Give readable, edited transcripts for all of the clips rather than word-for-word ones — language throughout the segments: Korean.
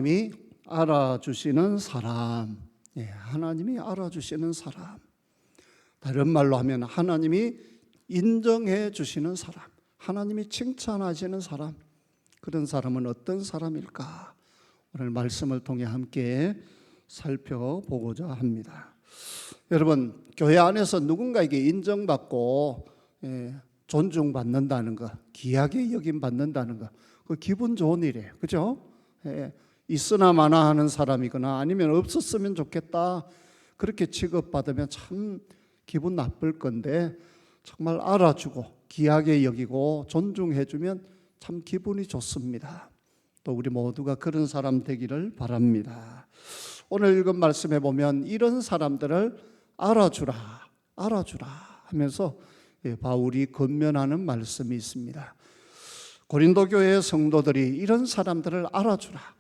하나님이 알아주시는 사람, 하나님이 알아주시는 사람. 다른 말로 하면 하나님이 인정해 주시는 사람, 하나님이 칭찬하시는 사람. 그런 사람은 어떤 사람일까? 오늘 말씀을 통해 함께 살펴보고자 합니다. 여러분, 교회 안에서 누군가에게 인정받고 존중받는다는 것, 귀하게 여김받는다는 것, 그 기분 좋은 일이에요. 그죠? 있으나 마나 하는 사람이거나 아니면 없었으면 좋겠다, 그렇게 취급받으면 참 기분 나쁠 건데, 정말 알아주고 귀하게 여기고 존중해주면 참 기분이 좋습니다. 또 우리 모두가 그런 사람 되기를 바랍니다. 오늘 읽은 말씀에 보면 이런 사람들을 알아주라 하면서 바울이 권면하는 말씀이 있습니다. 고린도 교회의 성도들이 이런 사람들을 알아주라,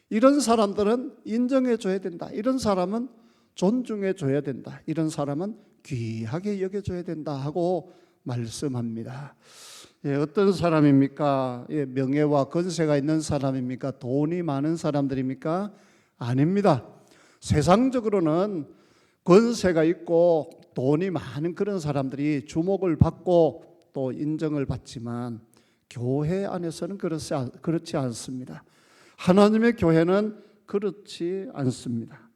이런 사람들은 인정해줘야 된다, 이런 사람은 존중해줘야 된다, 이런 사람은 귀하게 여겨줘야 된다 하고 말씀합니다. 어떤 사람입니까? 명예와 권세가 있는 사람입니까? 돈이 많은 사람들입니까? 아닙니다. 세상적으로는 권세가 있고 돈이 많은 그런 사람들이 주목을 받고 또 인정을 받지만 교회 안에서는 그렇지 않습니다. 하나님의 교회는 그렇지 않습니다.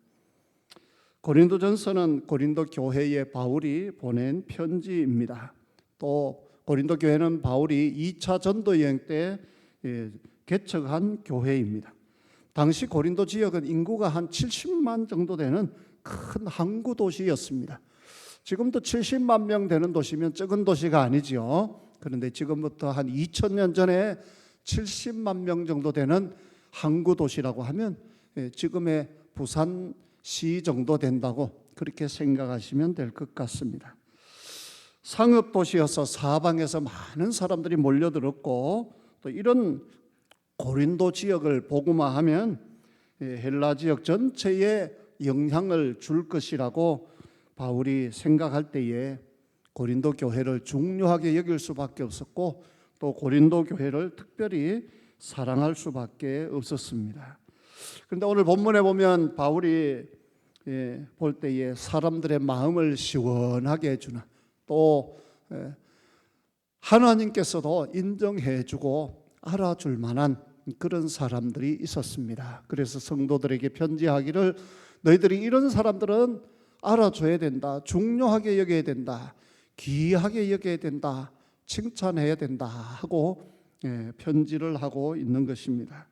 고린도전서는 고린도 교회에 바울이 보낸 편지입니다. 또 고린도 교회는 바울이 2차 전도 여행 때 개척한 교회입니다. 당시 고린도 지역은 인구가 한 70만 정도 되는 큰 항구 도시였습니다. 지금도 70만 명 되는 도시면 적은 도시가 아니죠. 그런데 지금부터 한 2000년 전에 70만 명 정도 되는 항구 도시라고 하면 지금의 부산시 정도 된다고 그렇게 생각하시면 될 것 같습니다. 상업 도시여서 사방에서 많은 사람들이 몰려들었고, 또 이런 고린도 지역을 복음화하면 헬라 지역 전체에 영향을 줄 것이라고 바울이 생각할 때에 고린도 교회를 중요하게 여길 수밖에 없었고, 또 고린도 교회를 특별히 사랑할 수밖에 없었습니다. 그런데 오늘 본문에 보면 바울이 볼 때에 사람들의 마음을 시원하게 해주는, 또 하나님께서도 인정해 주고 알아줄 만한 그런 사람들이 있었습니다. 그래서 성도들에게 편지하기를, 너희들이 이런 사람들은 알아줘야 된다, 중요하게 여겨야 된다, 귀하게 여겨야 된다, 칭찬해야 된다 하고 편지를 하고 있는 것입니다.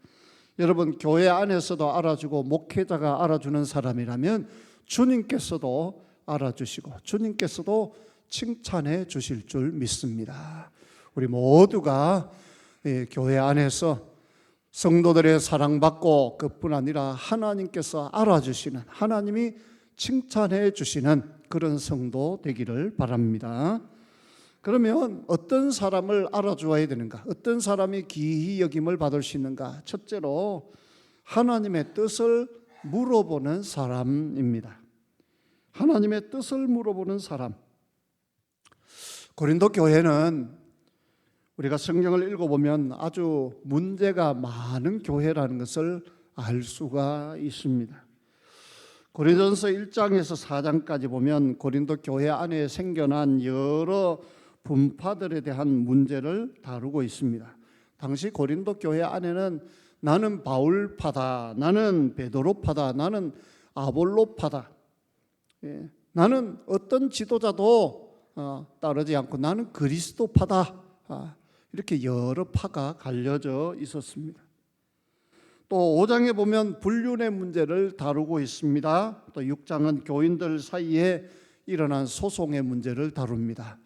여러분, 교회 안에서도 알아주고 목회자가 알아주는 사람이라면 주님께서도 알아주시고 주님께서도 칭찬해 주실 줄 믿습니다. 우리 모두가 교회 안에서 성도들의 사랑받고 그뿐 아니라 하나님께서 알아주시는, 하나님이 칭찬해 주시는 그런 성도 되기를 바랍니다. 그러면 어떤 사람을 알아주어야 되는가? 어떤 사람이 귀히 여김을 받을 수 있는가? 첫째로 하나님의 뜻을 물어보는 사람입니다. 하나님의 뜻을 물어보는 사람. 고린도 교회는 우리가 성경을 읽어보면 아주 문제가 많은 교회라는 것을 알 수가 있습니다. 고린도전서 1장에서 4장까지 보면 고린도 교회 안에 생겨난 여러 분파들에 대한 문제를 다루고 있습니다. 당시 고린도 교회 안에는 나는 바울파다, 나는 베드로파다, 나는 아볼로파다, 나는 어떤 지도자도 따르지 않고 나는 그리스도파다, 이렇게 여러 파가 갈려져 있었습니다. 또 5장에 보면 불륜의 문제를 다루고 있습니다. 또 6장은 교인들 사이에 일어난 소송의 문제를 다룹니다.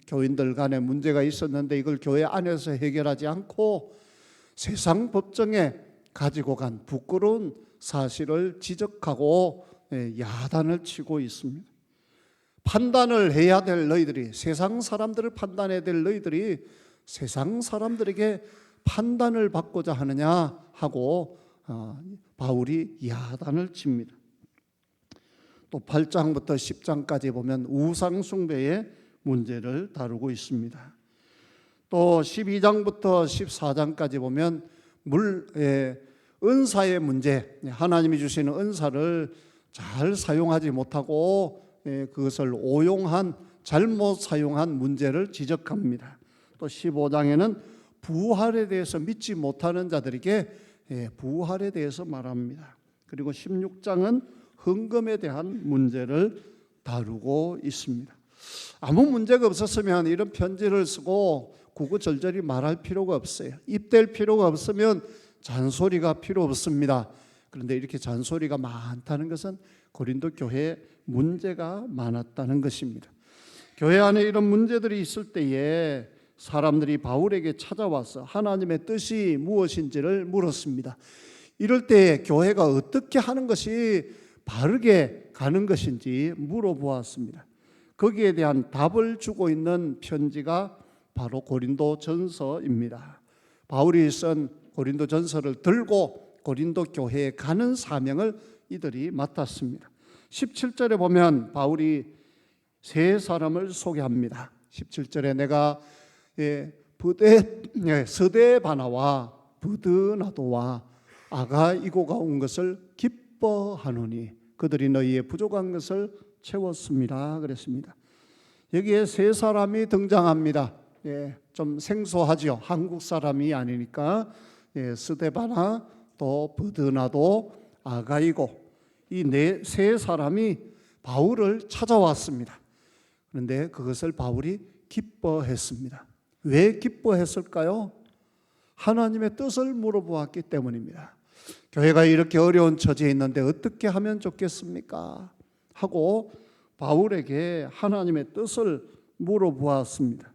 교인들 간에 문제가 있었는데 이걸 교회 안에서 해결하지 않고 세상 법정에 가지고 간 부끄러운 사실을 지적하고 야단을 치고 있습니다. 판단을 해야 될 너희들이, 세상 사람들을 판단해야 될 너희들이 세상 사람들에게 판단을 받고자 하느냐 하고 바울이 야단을 칩니다. 또 8장부터 10장까지 보면 우상 숭배의 문제를 다루고 있습니다. 또 12장부터 14장까지 보면 은사의 문제, 하나님이 주시는 은사를 잘 사용하지 못하고 그것을 오용한, 잘못 사용한 문제를 지적합니다. 또 15장에는 부활에 대해서 믿지 못하는 자들에게 부활에 대해서 말합니다. 그리고 16장은 헌금에 대한 문제를 다루고 있습니다. 아무 문제가 없었으면 이런 편지를 쓰고 구구절절히 말할 필요가 없어요. 입댈 필요가 없으면 잔소리가 필요 없습니다. 그런데 이렇게 잔소리가 많다는 것은 고린도 교회에 문제가 많았다는 것입니다. 교회 안에 이런 문제들이 있을 때에 사람들이 바울에게 찾아와서 하나님의 뜻이 무엇인지를 물었습니다. 이럴 때 교회가 어떻게 하는 것이 바르게 가는 것인지 물어보았습니다. 거기에 대한 답을 주고 있는 편지가 바로 고린도전서입니다. 바울이 쓴 고린도전서를 들고 고린도 교회에 가는 사명을 이들이 맡았습니다. 17절에 보면 바울이 세 사람을 소개합니다. 17절에 내가 스데바나와 브드나도와 아가이고가 온 것을 기뻐하노니 그들이 너희의 부족한 것을 채웠습니다. 그랬습니다. 여기에 세 사람이 등장합니다. 좀 생소하죠. 한국 사람이 아니니까 스데바나 또 브드나도 아가이고 이 세 사람이 바울을 찾아왔습니다. 그런데 그것을 바울이 기뻐했습니다. 왜 기뻐했을까요? 하나님의 뜻을 물어보았기 때문입니다. 교회가 이렇게 어려운 처지에 있는데 어떻게 하면 좋겠습니까? 하고 바울에게 하나님의 뜻을 물어보았습니다.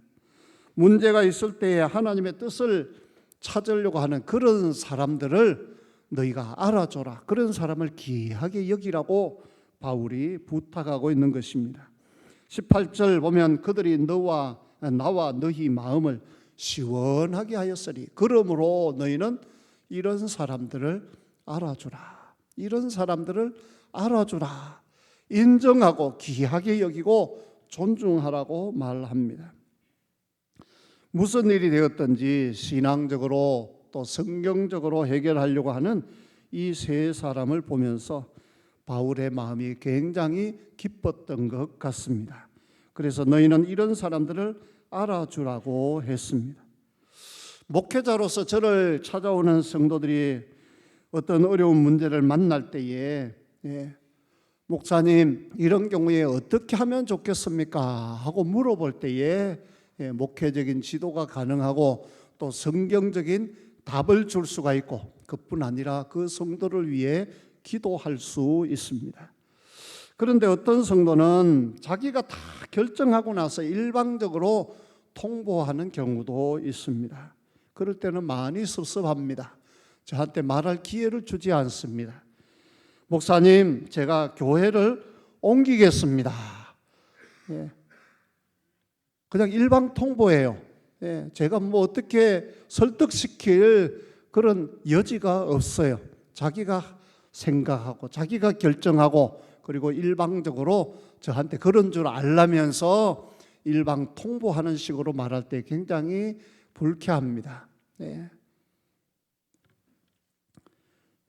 문제가 있을 때에 하나님의 뜻을 찾으려고 하는 그런 사람들을 너희가 알아줘라. 그런 사람을 귀하게 여기라고 바울이 부탁하고 있는 것입니다. 18절 보면 그들이 나와 너희 마음을 시원하게 하였으니 그러므로 너희는 이런 사람들을 알아주라. 이런 사람들을 알아주라. 인정하고 귀하게 여기고 존중하라고 말합니다. 무슨 일이 되었든지 신앙적으로 또 성경적으로 해결하려고 하는 이 세 사람을 보면서 바울의 마음이 굉장히 기뻤던 것 같습니다. 그래서 너희는 이런 사람들을 알아주라고 했습니다. 목회자로서 저를 찾아오는 성도들이 어떤 어려운 문제를 만날 때에 목사님 이런 경우에 어떻게 하면 좋겠습니까? 하고 물어볼 때에 목회적인 지도가 가능하고 또 성경적인 답을 줄 수가 있고 그뿐 아니라 그 성도를 위해 기도할 수 있습니다. 그런데 어떤 성도는 자기가 다 결정하고 나서 일방적으로 통보하는 경우도 있습니다. 그럴 때는 많이 섭섭합니다. 저한테 말할 기회를 주지 않습니다. 목사님, 제가 교회를 옮기겠습니다. 그냥 일방 통보예요. 제가 뭐 어떻게 설득시킬 그런 여지가 없어요. 자기가 생각하고 자기가 결정하고 그리고 일방적으로 저한테 그런 줄 알라면서 일방 통보하는 식으로 말할 때 굉장히 불쾌합니다.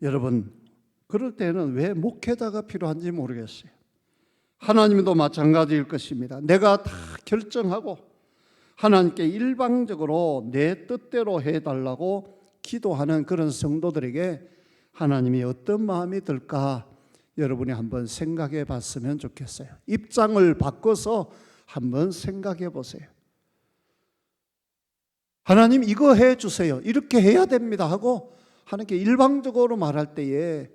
여러분, 그럴 때는 왜 목회자가 필요한지 모르겠어요. 하나님도 마찬가지일 것입니다. 내가 다 결정하고 하나님께 일방적으로 내 뜻대로 해달라고 기도하는 그런 성도들에게 하나님이 어떤 마음이 들까 여러분이 한번 생각해 봤으면 좋겠어요. 입장을 바꿔서 한번 생각해 보세요. 하나님 이거 해 주세요. 이렇게 해야 됩니다 하고 하나님께 일방적으로 말할 때에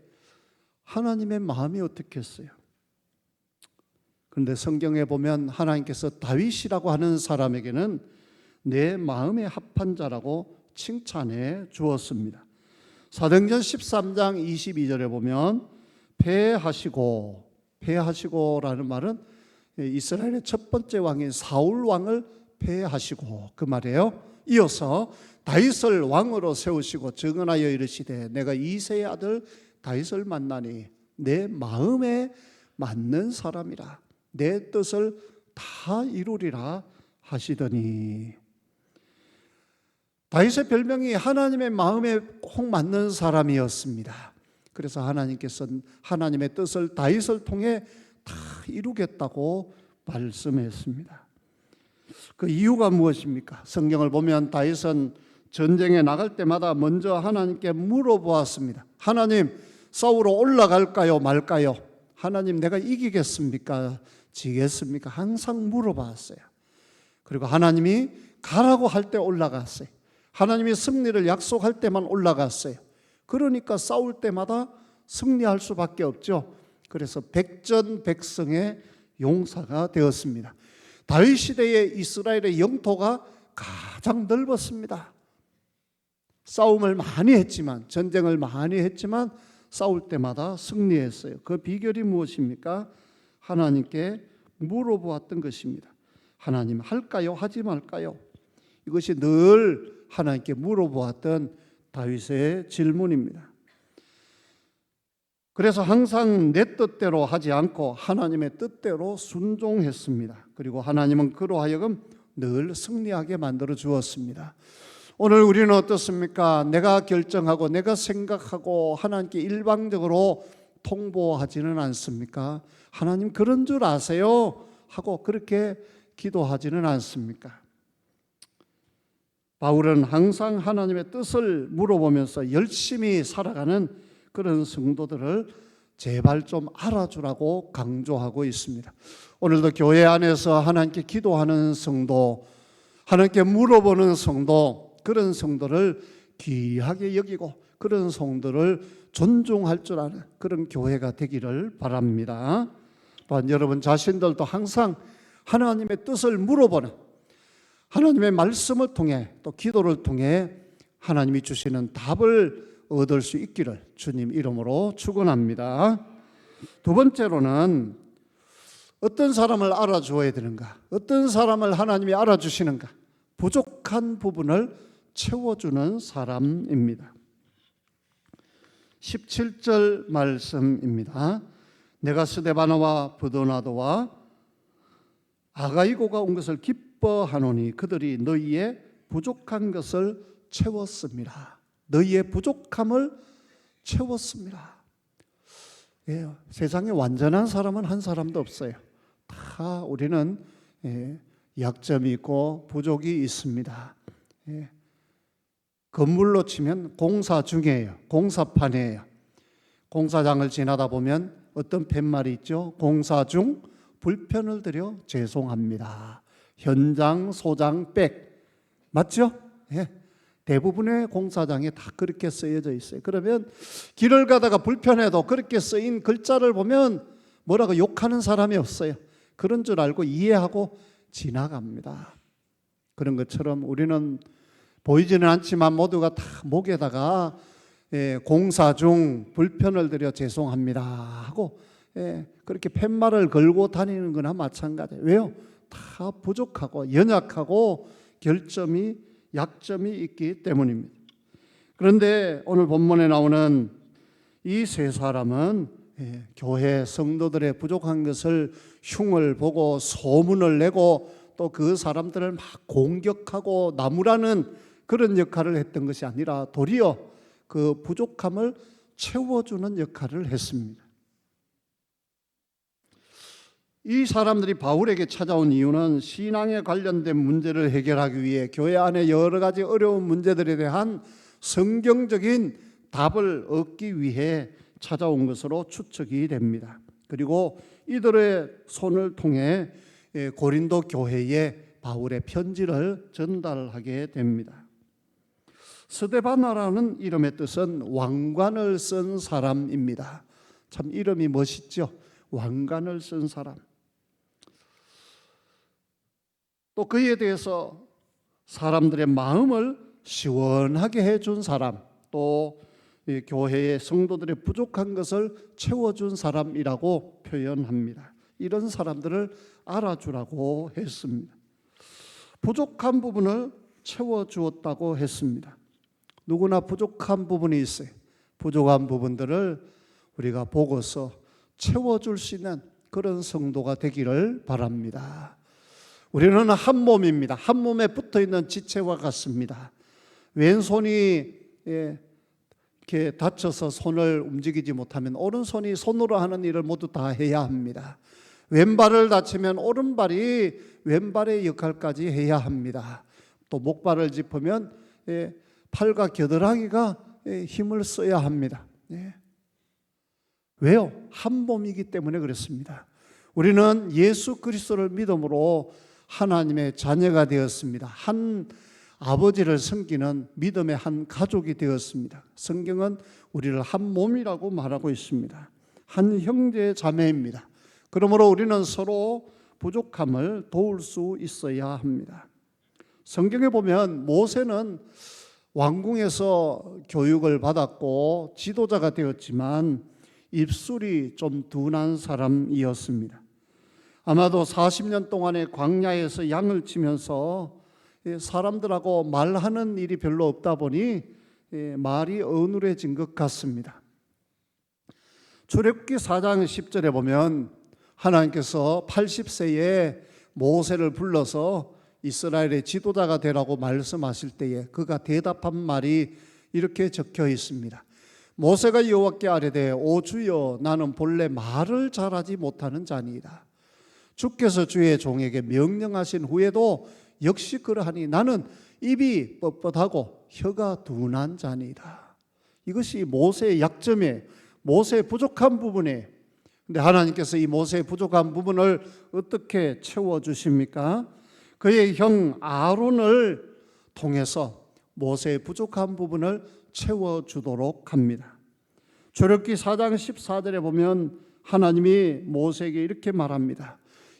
하나님의 마음이 어떻겠어요? 그런데 성경에 보면 하나님께서 다윗이라고 하는 사람에게는 내 마음에 합한 자라고 칭찬해 주었습니다. 사도행전 13장 22절에 보면 패하시고라는 말은 이스라엘의 첫 번째 왕인 사울 왕을 패하시고 그 말이에요. 이어서 다윗을 왕으로 세우시고 증언하여 이르시되 내가 이새의 아들 다윗을 만나니 내 마음에 맞는 사람이라 내 뜻을 다 이루리라 하시더니 다윗의 별명이 하나님의 마음에 꼭 맞는 사람이었습니다. 그래서 하나님께서는 하나님의 뜻을 다윗을 통해 다 이루겠다고 말씀했습니다. 그 이유가 무엇입니까? 성경을 보면 다윗은 전쟁에 나갈 때마다 먼저 하나님께 물어보았습니다. 하나님, 싸우러 올라갈까요 말까요? 하나님, 내가 이기겠습니까 지겠습니까? 항상 물어봤어요. 그리고 하나님이 가라고 할 때 올라갔어요. 하나님이 승리를 약속할 때만 올라갔어요. 그러니까 싸울 때마다 승리할 수밖에 없죠. 그래서 백전백승의 용사가 되었습니다. 다윗 시대의 이스라엘의 영토가 가장 넓었습니다. 싸움을 많이 했지만, 전쟁을 많이 했지만 싸울 때마다 승리했어요. 그 비결이 무엇입니까? 하나님께 물어보았던 것입니다. 하나님, 할까요? 하지 말까요? 이것이 늘 하나님께 물어보았던 다윗의 질문입니다. 그래서 항상 내 뜻대로 하지 않고 하나님의 뜻대로 순종했습니다. 그리고 하나님은 그로 하여금 늘 승리하게 만들어 주었습니다. 오늘 우리는 어떻습니까? 내가 결정하고 내가 생각하고 하나님께 일방적으로 통보하지는 않습니까? 하나님 그런 줄 아세요? 하고 그렇게 기도하지는 않습니까? 바울은 항상 하나님의 뜻을 물어보면서 열심히 살아가는 그런 성도들을 제발 좀 알아주라고 강조하고 있습니다. 오늘도 교회 안에서 하나님께 기도하는 성도, 하나님께 물어보는 성도, 그런 성도를 귀하게 여기고 그런 성도를 존중할 줄 아는 그런 교회가 되기를 바랍니다. 또한 여러분 자신들도 항상 하나님의 뜻을 물어보는, 하나님의 말씀을 통해 또 기도를 통해 하나님이 주시는 답을 얻을 수 있기를 주님 이름으로 축원합니다. 두 번째로는 어떤 사람을 알아주어야 되는가? 어떤 사람을 하나님이 알아주시는가? 부족한 부분을 채워주는 사람입니다. 17절 말씀입니다. 내가 스데바나와 브도나도와 아가이고가 온 것을 기뻐하노니 그들이 너희의 부족한 것을 채웠습니다. 너희의 부족함을 채웠습니다. 예, 세상에 완전한 사람은 한 사람도 없어요. 다 우리는 약점이 있고 부족이 있습니다. 건물로 치면 공사 중이에요. 공사판이에요. 공사장을 지나다 보면 어떤 팻말이 있죠? 공사 중 불편을 드려 죄송합니다. 현장 소장 백 맞죠? 예. 대부분의 공사장에 다 그렇게 쓰여져 있어요. 그러면 길을 가다가 불편해도 그렇게 쓰인 글자를 보면 뭐라고 욕하는 사람이 없어요. 그런 줄 알고 이해하고 지나갑니다. 그런 것처럼 우리는 보이지는 않지만 모두가 다 목에다가 공사 중 불편을 드려 죄송합니다 하고 그렇게 팻말을 걸고 다니는 거나 마찬가지예요. 왜요? 다 부족하고 연약하고 약점이 있기 때문입니다. 그런데 오늘 본문에 나오는 이 세 사람은 교회 성도들의 부족한 것을 흉을 보고 소문을 내고 또 그 사람들을 막 공격하고 나무라는 그런 역할을 했던 것이 아니라 도리어 그 부족함을 채워주는 역할을 했습니다. 이 사람들이 바울에게 찾아온 이유는 신앙에 관련된 문제를 해결하기 위해 교회 안에 여러 가지 어려운 문제들에 대한 성경적인 답을 얻기 위해 찾아온 것으로 추측이 됩니다. 그리고 이들의 손을 통해 고린도 교회에 바울의 편지를 전달하게 됩니다. 스데바나라는 이름의 뜻은 왕관을 쓴 사람입니다. 참 이름이 멋있죠? 왕관을 쓴 사람. 또 그에 대해서 사람들의 마음을 시원하게 해준 사람, 또 교회의 성도들의 부족한 것을 채워준 사람이라고 표현합니다. 이런 사람들을 알아주라고 했습니다. 부족한 부분을 채워주었다고 했습니다. 누구나 부족한 부분이 있어요. 부족한 부분들을 우리가 보고서 채워줄 수 있는 그런 성도가 되기를 바랍니다. 우리는 한 몸입니다. 한 몸에 붙어있는 지체와 같습니다. 왼손이 이렇게 다쳐서 손을 움직이지 못하면 오른손이 손으로 하는 일을 모두 다 해야 합니다. 왼발을 다치면 오른발이 왼발의 역할까지 해야 합니다. 또 목발을 짚으면 팔과 겨드랑이가 힘을 써야 합니다. 왜요? 한 몸이기 때문에 그렇습니다. 우리는 예수 그리스도를 믿음으로 하나님의 자녀가 되었습니다. 한 아버지를 섬기는 믿음의 한 가족이 되었습니다. 성경은 우리를 한 몸이라고 말하고 있습니다. 한 형제 자매입니다. 그러므로 우리는 서로 부족함을 도울 수 있어야 합니다. 성경에 보면 모세는 왕궁에서 교육을 받았고 지도자가 되었지만 입술이 좀 둔한 사람이었습니다. 아마도 40년 동안의 광야에서 양을 치면서 사람들하고 말하는 일이 별로 없다 보니 말이 어눌해진 것 같습니다. 출애굽기 4장 10절에 보면 하나님께서 80세에 모세를 불러서 이스라엘의 지도자가 되라고 말씀하실 때에 그가 대답한 말이 이렇게 적혀 있습니다. 모세가 여호와께 아뢰되 오 주여 나는 본래 말을 잘하지 못하는 자니이다. 주께서 주의 종에게 명령하신 후에도 역시 그러하니 나는 입이 뻣뻣하고 혀가 둔한 자니이다. 이것이 모세의 약점이에요. 모세의 부족한 부분이에요. 근데 하나님께서 이 모세의 부족한 부분을 어떻게 채워주십니까? 그의 형 아론을 통해서 모세의 부족한 부분을 채워주도록 합니다. 출애굽기 4장 14절에 보면 하나님이 모세에게 이렇게 말합니다.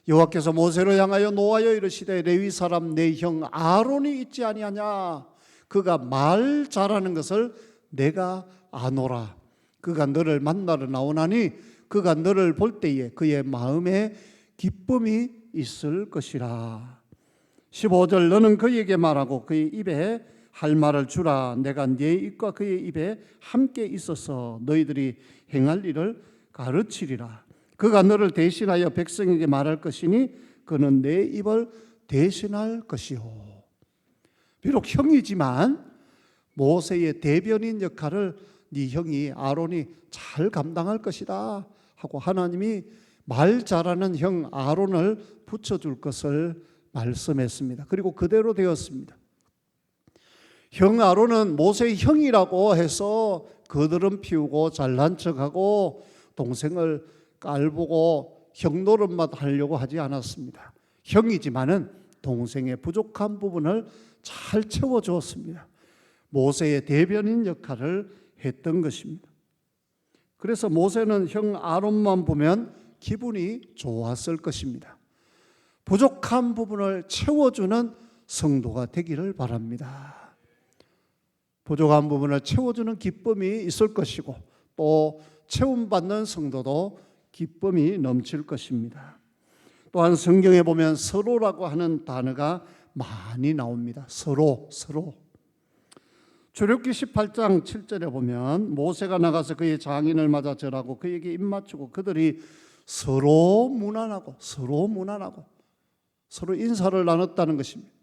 여호와께서 모세를 향하여 노하여 이르시되 레위 사람 내 형 아론이 있지 아니하냐? 그가 말 잘하는 것을 내가 아노라. 그가 너를 만나러 나오나니 그가 너를 볼 때에 그의 마음에 기쁨이 있을 것이라. 15절 너는 그에게 말하고 그의 입에 할 말을 주라. 내가 네 입과 그의 입에 함께 있어서 너희들이 행할 일을 가르치리라. 그가 너를 대신하여 백성에게 말할 것이니 그는 내 입을 대신할 것이요. 비록 형이지만 모세의 대변인 역할을 네 형이 아론이 잘 감당할 것이다 하고 하나님이 말 잘하는 형 아론을 붙여줄 것을 말씀했습니다. 그리고 그대로 되었습니다. 형 아론은 모세의 형이라고 해서 거드름 피우고 잘난 척하고 동생을 깔보고 형 노릇만 하려고 하지 않았습니다. 형이지만은 동생의 부족한 부분을 잘 채워주었습니다. 모세의 대변인 역할을 했던 것입니다. 그래서 모세는 형 아론만 보면 기분이 좋았을 것입니다. 부족한 부분을 채워주는 성도가 되기를 바랍니다. 부족한 부분을 채워주는 기쁨이 있을 것이고 또 채움받는 성도도 기쁨이 넘칠 것입니다. 또한 성경에 보면 서로라고 하는 단어가 많이 나옵니다. 서로. 출애굽기 18장 7절에 보면 모세가 나가서 그의 장인을 맞아 절하고 그에게 입맞추고 그들이 서로 문안하고 서로 인사를 나눴다는 것입니다.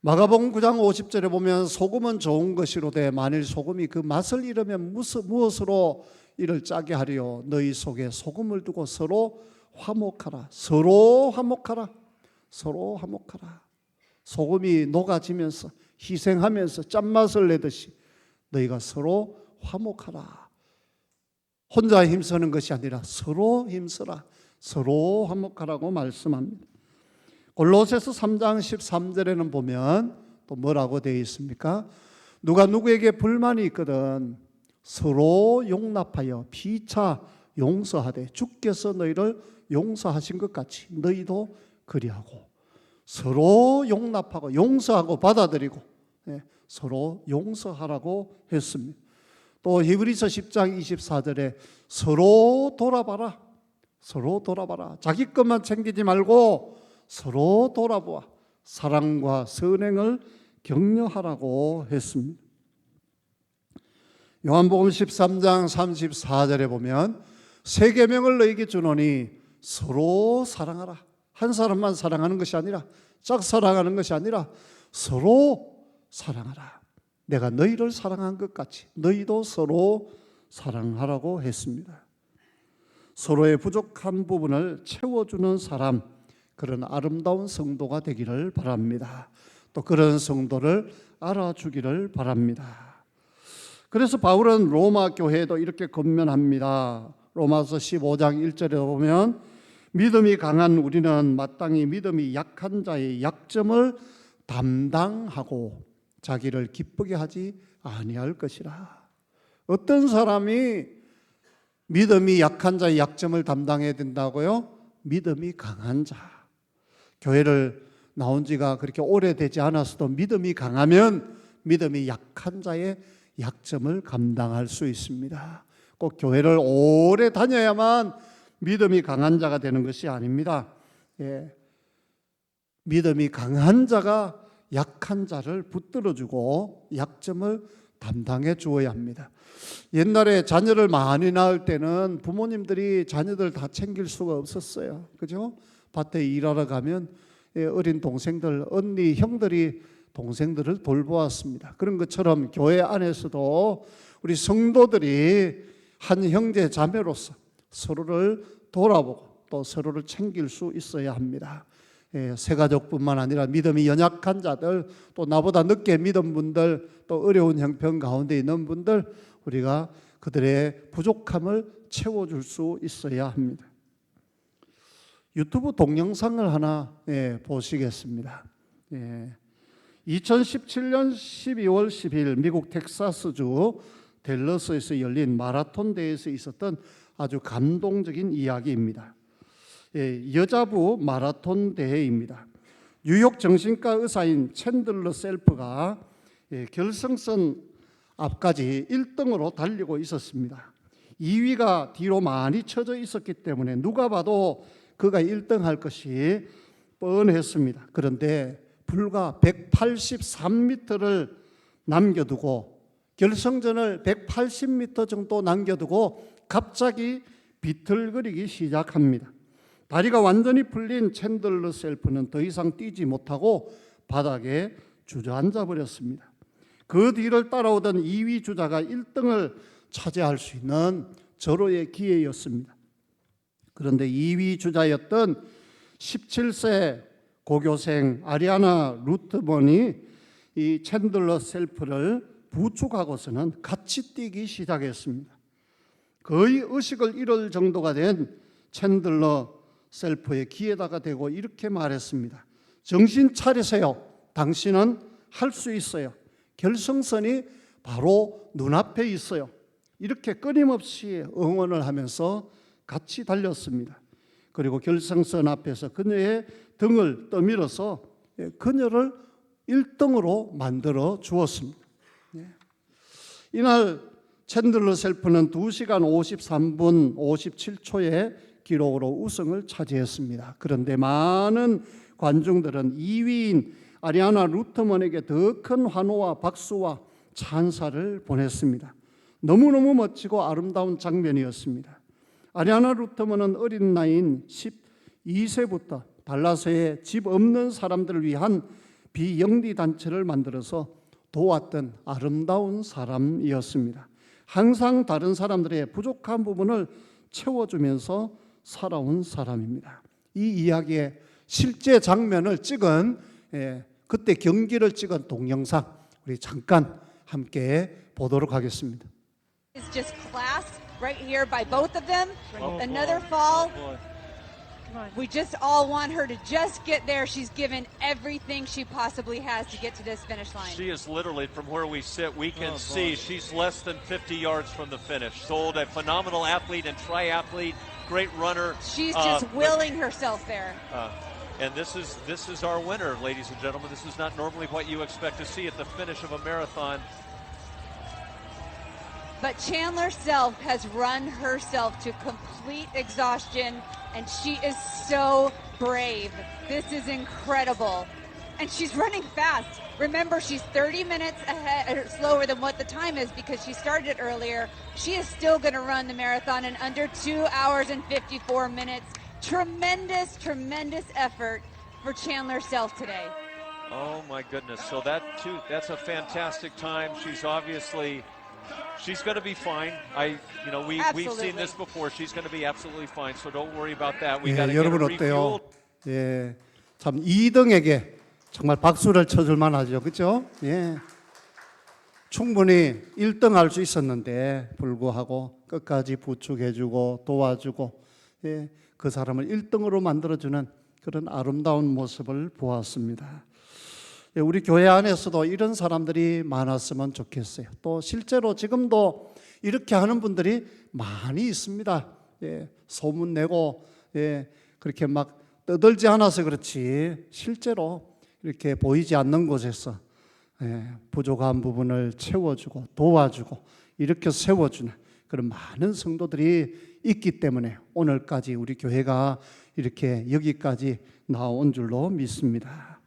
마가복음 9장 50절에 보면 소금은 좋은 것이로되 만일 소금이 그 맛을 잃으면 무엇으로 이를 짜게 하리요? 너희 속에 소금을 두고 서로 화목하라. 소금이 녹아지면서 희생하면서 짠맛을 내듯이 너희가 서로 화목하라. 혼자 힘쓰는 것이 아니라 서로 힘쓰라. 서로 화목하라고 말씀합니다. 골로새서 3장 13절에는 보면 또 뭐라고 되어 있습니까? 누가 누구에게 불만이 있거든 서로 용납하여 피차 용서하되 주께서 너희를 용서하신 것 같이 너희도 그리하고. 서로 용납하고 용서하고 받아들이고 서로 용서하라고 했습니다. 또 히브리서 10장 24절에 서로 돌아봐라. 자기 것만 챙기지 말고 서로 돌아보아 사랑과 선행을 격려하라고 했습니다. 요한복음 13장 34절에 보면 새 계명을 너희에게 주노니 서로 사랑하라. 한 사람만 사랑하는 것이 아니라 짝사랑하는 것이 아니라 서로 사랑하라. 내가 너희를 사랑한 것 같이 너희도 서로 사랑하라고 했습니다. 서로의 부족한 부분을 채워주는 사람, 그런 아름다운 성도가 되기를 바랍니다. 또 그런 성도를 알아주기를 바랍니다. 그래서 바울은 로마 교회에도 이렇게 권면합니다. 로마서 15장 1절에 보면 믿음이 강한 우리는 마땅히 믿음이 약한 자의 약점을 담당하고 자기를 기쁘게 하지 아니할 것이라. 어떤 사람이 믿음이 약한 자의 약점을 담당해야 된다고요? 믿음이 강한 자. 교회를 나온 지가 그렇게 오래되지 않았어도 믿음이 강하면 믿음이 약한 자의 약점을 감당할 수 있습니다. 꼭 교회를 오래 다녀야만 믿음이 강한 자가 되는 것이 아닙니다. 믿음이 강한 자가 약한 자를 붙들어주고 약점을 담당해 주어야 합니다. 옛날에 자녀를 많이 낳을 때는 부모님들이 자녀들 다 챙길 수가 없었어요. 그죠? 밭에 일하러 가면 어린 동생들, 언니, 형들이 동생들을 돌보았습니다. 그런 것처럼 교회 안에서도 우리 성도들이 한 형제 자매로서 서로를 돌아보고 또 서로를 챙길 수 있어야 합니다. 새가족뿐만 아니라 믿음이 연약한 자들, 또 나보다 늦게 믿은 분들, 또 어려운 형편 가운데 있는 분들, 우리가 그들의 부족함을 채워줄 수 있어야 합니다. 유튜브 동영상을 하나 보시겠습니다. 2017년 12월 10일 미국 텍사스주 댈러스에서 열린 마라톤 대회에서 있었던 아주 감동적인 이야기입니다. 여자부 마라톤 대회입니다. 뉴욕 정신과 의사인 챈들러 셀프가 결승선 앞까지 1등으로 달리고 있었습니다. 2위가 뒤로 많이 쳐져 있었기 때문에 누가 봐도 그가 1등할 것이 뻔했습니다. 그런데 불과 183m를 남겨두고 결승전을 180m 정도 남겨두고 갑자기 비틀거리기 시작합니다. 다리가 완전히 풀린 챈들러 셀프는 더 이상 뛰지 못하고 바닥에 주저앉아 버렸습니다. 그 뒤를 따라오던 2위 주자가 1등을 차지할 수 있는 절호의 기회였습니다. 그런데 2위 주자였던 17세 고교생 아리아나 루트먼이 이 챈들러 셀프를 부축하고서는 같이 뛰기 시작했습니다. 거의 의식을 잃을 정도가 된 챈들러 셀프의 귀에다가 대고 이렇게 말했습니다. 정신 차리세요. 당신은 할 수 있어요. 결승선이 바로 눈앞에 있어요. 이렇게 끊임없이 응원을 하면서 같이 달렸습니다. 그리고 결승선 앞에서 그녀의 등을 떠밀어서 그녀를 1등으로 만들어 주었습니다. 이날 챈들러 셀프는 2시간 53분 57초의 기록으로 우승을 차지했습니다. 그런데 많은 관중들은 2위인 아리아나 루트먼에게 더 큰 환호와 박수와 찬사를 보냈습니다. 너무너무 멋지고 아름다운 장면이었습니다. 아리아나 루트먼은 어린 나이인 12세부터 달라스에 집 없는 사람들을 위한 비영리 단체를 만들어서 도왔던 아름다운 사람이었습니다. 항상 다른 사람들의 부족한 부분을 채워주면서 살아온 사람입니다. 이 이야기의 실제 장면을 찍은 그때 경기를 찍은 동영상 우리 잠깐 함께 보도록 하겠습니다. It's just class right here by both of them. Another fall. We just all want her to just get there. She's given everything she possibly has to get to this finish line. She is literally, from where we sit, we can see she's less than 50 yards from the finish. Sold a phenomenal athlete and triathlete, great runner. She's just willing herself there. And this is our winner, ladies and gentlemen. This is not normally what you expect to see at the finish of a marathon. But Chandler Self has run herself to complete exhaustion, and she is so brave. This is incredible. And she's running fast. Remember, she's 30 minutes ahead, or slower than what the time is because she started it earlier. She is still going to run the marathon in under 2 hours and 54 minutes. Tremendous, tremendous effort for Chandler Self today. Oh my goodness. So that's a fantastic time. She's going to be fine. We've seen this before. She's going to be absolutely fine. So don't worry about that. We got to 예, get her 여러분 어때요? refueled. 예, 참 2등에게 정말 박수를 쳐줄 만하죠, 그렇죠? 예, 충분히 1등 할 수 있었는데 불구하고 끝까지 부축해주고 도와주고, 예, 그 사람을 1등으로 만들어주는 그런 아름다운 모습을 보았습니다. 예, 우리 교회 안에서도 이런 사람들이 많았으면 좋겠어요. 또 실제로 지금도 이렇게 하는 분들이 많이 있습니다. 예, 소문내고, 예, 그렇게 막 떠들지 않아서 그렇지 실제로 이렇게 보이지 않는 곳에서, 예, 부족한 부분을 채워주고 도와주고 이렇게 세워주는 그런 많은 성도들이 있기 때문에 오늘까지 우리 교회가 이렇게 여기까지 나온 줄로 믿습니다.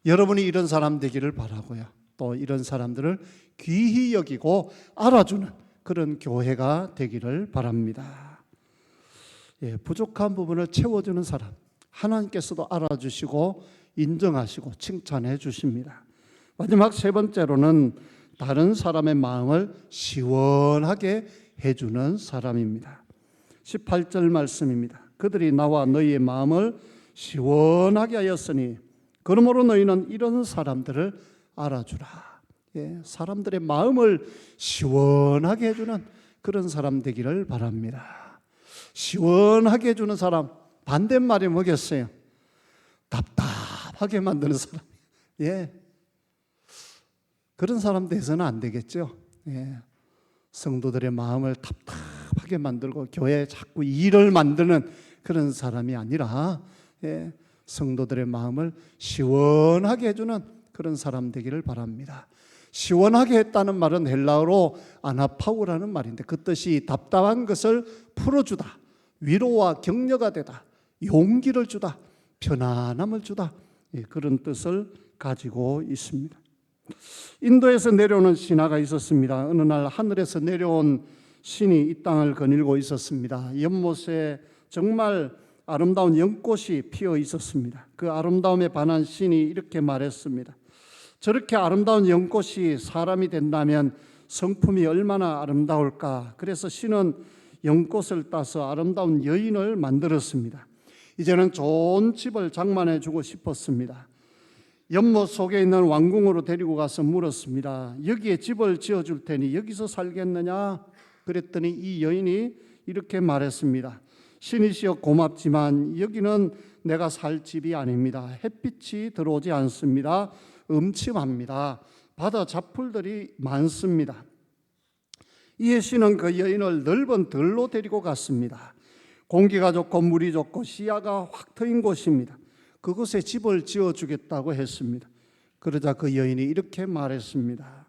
여러분이 이런 사람 되기를 바라고요. 또 이런 사람들을 귀히 여기고 알아주는 그런 교회가 되기를 바랍니다. 예, 부족한 부분을 채워주는 사람, 하나님께서도 알아주시고 인정하시고 칭찬해 주십니다. 마지막 세 번째로는 다른 사람의 마음을 시원하게 해주는 사람입니다. 18절 말씀입니다. 그들이 나와 너희의 마음을 시원하게 하였으니 그러므로 너희는 이런 사람들을 알아주라. 예, 사람들의 마음을 시원하게 해주는 그런 사람 되기를 바랍니다. 시원하게 해주는 사람, 반대말이 뭐겠어요? 답답하게 만드는 사람. 예, 그런 사람 돼서는 안 되겠죠. 예, 성도들의 마음을 답답하게 만들고 교회에 자꾸 일을 만드는 그런 사람이 아니라, 예, 성도들의 마음을 시원하게 해주는 그런 사람 되기를 바랍니다. 시원하게 했다는 말은 헬라어로 아나파우라는 말인데 그 뜻이 답답한 것을 풀어주다, 위로와 격려가 되다, 용기를 주다, 편안함을 주다, 예, 그런 뜻을 가지고 있습니다. 인도에서 내려오는 신화가 있었습니다. 어느 날 하늘에서 내려온 신이 이 땅을 거닐고 있었습니다. 연못에 정말 아름다운 연꽃이 피어 있었습니다. 그 아름다움에 반한 신이 이렇게 말했습니다. 저렇게 아름다운 연꽃이 사람이 된다면 성품이 얼마나 아름다울까. 그래서 신은 연꽃을 따서 아름다운 여인을 만들었습니다. 이제는 좋은 집을 장만해 주고 싶었습니다. 연못 속에 있는 왕궁으로 데리고 가서 물었습니다. 여기에 집을 지어줄 테니 여기서 살겠느냐? 그랬더니 이 여인이 이렇게 말했습니다. 신이시여 고맙지만 여기는 내가 살 집이 아닙니다. 햇빛이 들어오지 않습니다. 음침합니다. 바다 잡풀들이 많습니다. 이에 신은 그 여인을 넓은 들로 데리고 갔습니다. 공기가 좋고 물이 좋고 시야가 확 트인 곳입니다. 그곳에 집을 지어주겠다고 했습니다. 그러자 그 여인이 이렇게 말했습니다.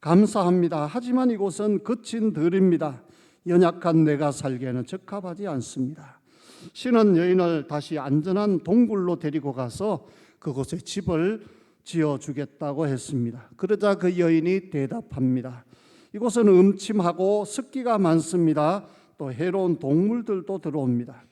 감사합니다. 하지만 이곳은 거친 들입니다. 연약한 내가 살기에는 적합하지 않습니다. 신은 여인을 다시 안전한 동굴로 데리고 가서 그곳에 집을 지어주겠다고 했습니다. 그러자 그 여인이 대답합니다. 이곳은 음침하고 습기가 많습니다. 또 해로운 동물들도 들어옵니다.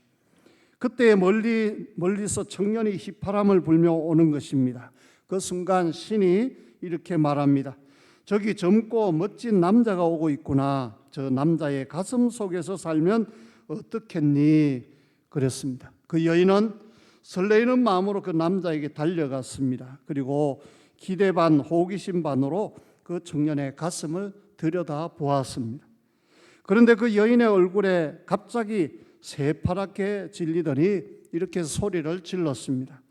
그때 멀리서 청년이 휘파람을 불며 오는 것입니다. 그 순간 신이 이렇게 말합니다. 저기 젊고 멋진 남자가 오고 있구나. 저 남자의 가슴 속에서 살면 어떻겠니? 그랬습니다. 그 여인은 설레이는 마음으로 그 남자에게 달려갔습니다. 그리고 기대 반 호기심 반으로 그 청년의 가슴을 들여다 보았습니다. 그런데 그 여인의 얼굴에 갑자기 새파랗게 질리더니 이렇게 소리를 질렀습니다.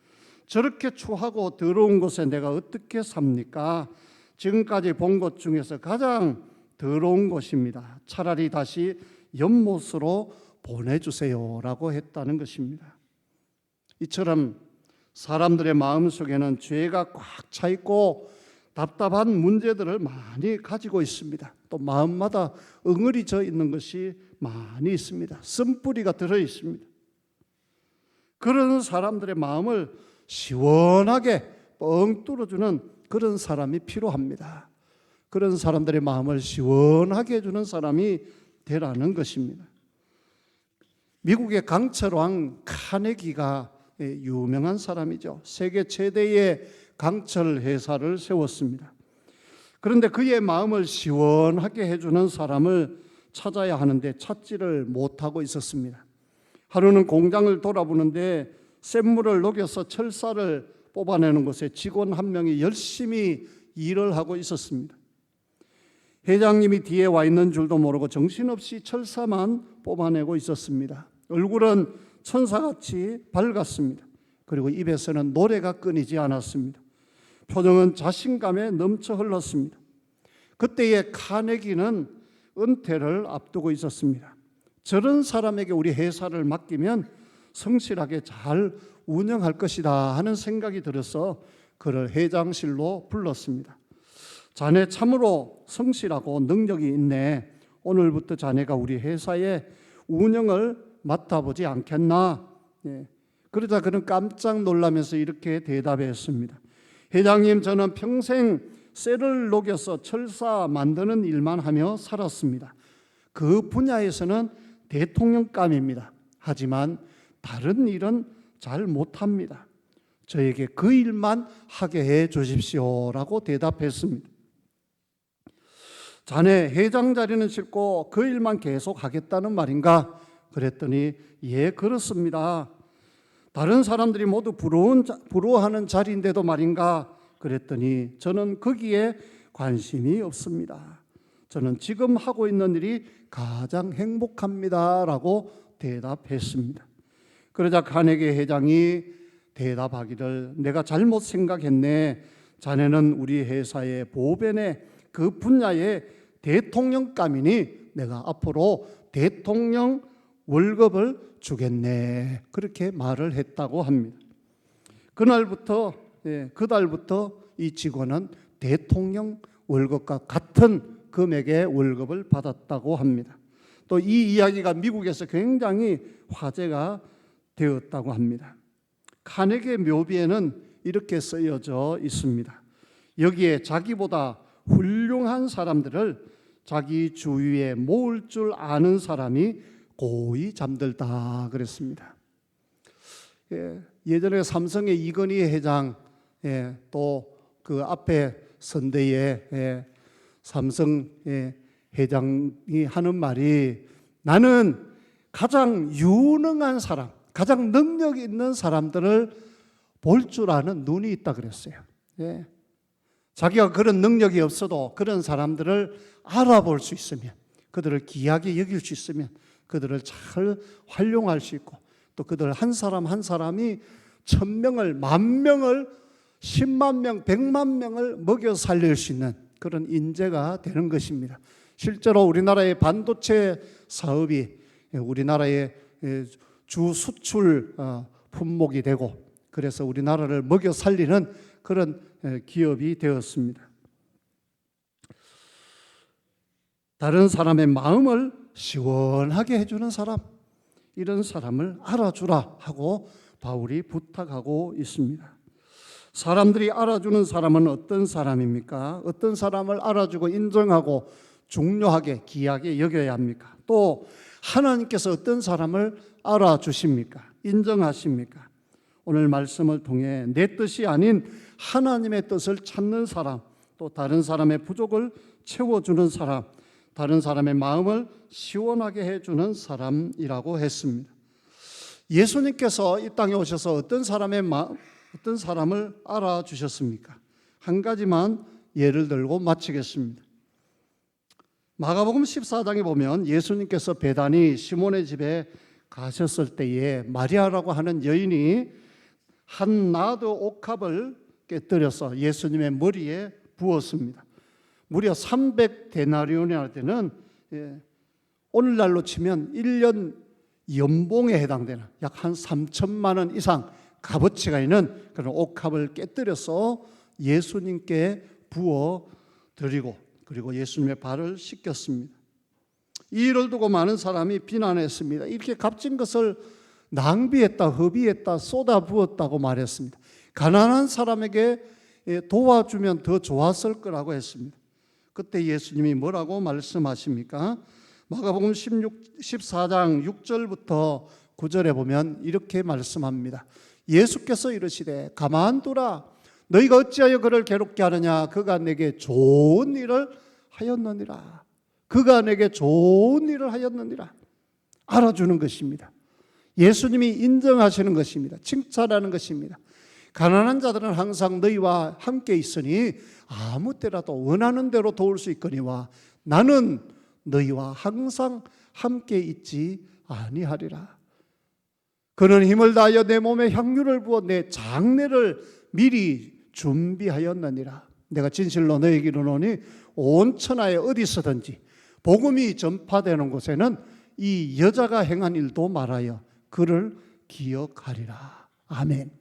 저렇게 추하고 더러운 곳에 내가 어떻게 삽니까? 지금까지 본 것 중에서 가장 더러운 곳입니다. 차라리 다시 연못으로 보내주세요 라고 했다는 것입니다. 이처럼 사람들의 마음속에는 죄가 꽉 차 있고 답답한 문제들을 많이 가지고 있습니다. 또 마음마다 응어리져 있는 것이 많이 있습니다. 쓴뿌리가 들어 있습니다. 그런 사람들의 마음을 시원하게 뻥 뚫어주는 그런 사람이 필요합니다. 그런 사람들의 마음을 시원하게 해주는 사람이 되라는 것입니다. 미국의 강철왕 카네기가 유명한 사람이죠. 세계 최대의 강철 회사를 세웠습니다. 그런데 그의 마음을 시원하게 해주는 사람을 찾아야 하는데 찾지를 못하고 있었습니다. 하루는 공장을 돌아보는데 샘물을 녹여서 철사를 뽑아내는 곳에 직원 한 명이 열심히 일을 하고 있었습니다. 회장님이 뒤에 와 있는 줄도 모르고 정신없이 철사만 뽑아내고 있었습니다. 얼굴은 천사같이 밝았습니다. 그리고 입에서는 노래가 끊이지 않았습니다. 표정은 자신감에 넘쳐 흘렀습니다. 그때의 카네기는 은퇴를 앞두고 있었습니다. 저런 사람에게 우리 회사를 맡기면 성실하게 잘 운영할 것이다 하는 생각이 들어서 그를 회장실로 불렀습니다. 자네 참으로 성실하고 능력이 있네. 오늘부터 자네가 우리 회사의 운영을 맡아보지 않겠나? 그러자 그는 깜짝 놀라면서 이렇게 대답했습니다. 회장님, 저는 평생 쇠를 녹여서 철사 만드는 일만 하며 살았습니다. 그 분야에서는 대통령감입니다. 하지만 다른 일은 잘 못합니다. 저에게 그 일만 하게 해 주십시오라고 대답했습니다. 자네 회장 자리는 싫고 그 일만 계속 하겠다는 말인가? 그랬더니 예, 그렇습니다. 다른 사람들이 모두 부러워하는 자리인데도 말인가? 그랬더니 저는 거기에 관심이 없습니다. 저는 지금 하고 있는 일이 가장 행복합니다라고 대답했습니다. 그러자 카네기 회장이 대답하기를 내가 잘못 생각했네. 자네는 우리 회사의 보배네. 그 분야의 대통령감이니 내가 앞으로 대통령 월급을 주겠네. 그렇게 말을 했다고 합니다. 그날부터 그달부터 이 직원은 대통령 월급과 같은 금액의 월급을 받았다고 합니다. 또 이 이야기가 미국에서 굉장히 화제가 되었다고 합니다. 카네기 묘비에는 이렇게 쓰여져 있습니다. 여기에 자기보다 훌륭한 사람들을 자기 주위에 모을 줄 아는 사람이 고이 잠들다 그랬습니다. 예전에 삼성의 이건희 회장, 또 그 앞에 선대의 삼성 회장이 하는 말이 나는 가장 유능한 사람, 가장 능력 있는 사람들을 볼 줄 아는 눈이 있다 그랬어요. 자기가 그런 능력이 없어도 그런 사람들을 알아볼 수 있으면, 그들을 귀하게 여길 수 있으면 그들을 잘 활용할 수 있고, 또 그들 한 사람 한 사람이 1000명을, 10,000명을, 10만 명, 100만 명을 먹여 살릴 수 있는 그런 인재가 되는 것입니다. 실제로 우리나라의 반도체 사업이 우리나라의 주 수출 품목이 되고, 그래서 우리나라를 먹여 살리는 그런 기업이 되었습니다. 다른 사람의 마음을 시원하게 해주는 사람, 이런 사람을 알아주라 하고 바울이 부탁하고 있습니다. 사람들이 알아주는 사람은 어떤 사람입니까? 어떤 사람을 알아주고 인정하고 중요하게 귀하게 여겨야 합니까? 또 하나님께서 어떤 사람을 알아주십니까? 인정하십니까? 오늘 말씀을 통해 내 뜻이 아닌 하나님의 뜻을 찾는 사람, 또 다른 사람의 부족을 채워주는 사람, 다른 사람의 마음을 시원하게 해주는 사람이라고 했습니다. 예수님께서 이 땅에 오셔서 어떤 사람을 알아주셨습니까? 한 가지만 예를 들고 마치겠습니다. 마가복음 14장에 보면 예수님께서 베다니 시몬의 집에 가셨을 때에 마리아라고 하는 여인이 한 나드 옥합을 깨뜨려서 예수님의 머리에 부었습니다. 무려 300데나리온이나 되는, 오늘날로 치면 1년 연봉에 해당되는 약 한 3천만 원 이상 값어치가 있는 그런 옥합을 깨뜨려서 예수님께 부어 드리고, 그리고 예수님의 발을 씻겼습니다. 이 일을 두고 많은 사람이 비난했습니다. 이렇게 값진 것을 낭비했다, 허비했다, 쏟아부었다고 말했습니다. 가난한 사람에게 도와주면 더 좋았을 거라고 했습니다. 그때 예수님이 뭐라고 말씀하십니까? 마가복음 14장 6절부터 9절에 보면 이렇게 말씀합니다. 예수께서 이르시되 가만두라, 너희가 어찌하여 그를 괴롭게 하느냐? 그가 내게 좋은 일을 하였느니라. 그가 내게 좋은 일을 하였느니라. 알아주는 것입니다. 예수님이 인정하시는 것입니다. 칭찬하는 것입니다. 가난한 자들은 항상 너희와 함께 있으니 아무 때라도 원하는 대로 도울 수 있거니와 나는 너희와 항상 함께 있지 아니하리라. 그는 힘을 다하여 내 몸에 향유를 부어 내 장례를 미리 준비하였느니라. 내가 진실로 너희에게 이르노니 온 천하에 어디서든지 복음이 전파되는 곳에는 이 여자가 행한 일도 말하여 그를 기억하리라. 아멘.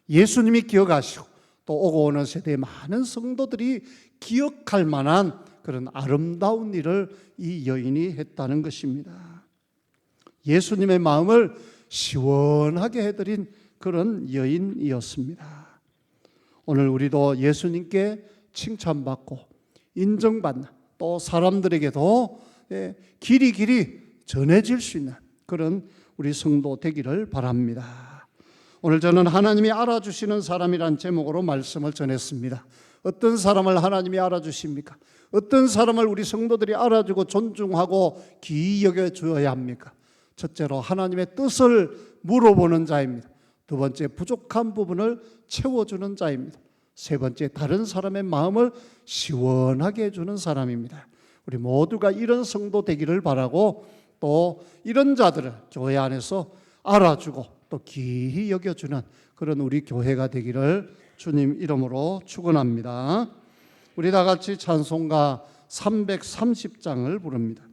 예수님이 기억하시고 또 오고 오는 세대의 많은 성도들이 기억할 만한 그런 아름다운 일을 이 여인이 했다는 것입니다. 예수님의 마음을 시원하게 해드린 그런 여인이었습니다. 오늘 우리도 예수님께 칭찬받고 인정받는, 또 사람들에게도 길이 전해질 수 있는 그런 우리 성도 되기를 바랍니다. 오늘 저는 하나님이 알아주시는 사람이란 제목으로 말씀을 전했습니다. 어떤 사람을 하나님이 알아주십니까? 어떤 사람을 우리 성도들이 알아주고 존중하고 귀히 여겨줘야 합니까? 첫째로 하나님의 뜻을 물어보는 자입니다. 두 번째, 부족한 부분을 채워주는 자입니다. 세 번째, 다른 사람의 마음을 시원하게 해주는 사람입니다. 우리 모두가 이런 성도 되기를 바라고, 또 이런 자들을 교회 안에서 알아주고 또 귀히 여겨주는 그런 우리 교회가 되기를 주님 이름으로 축원합니다. 우리 다 같이 찬송가 330장을 부릅니다.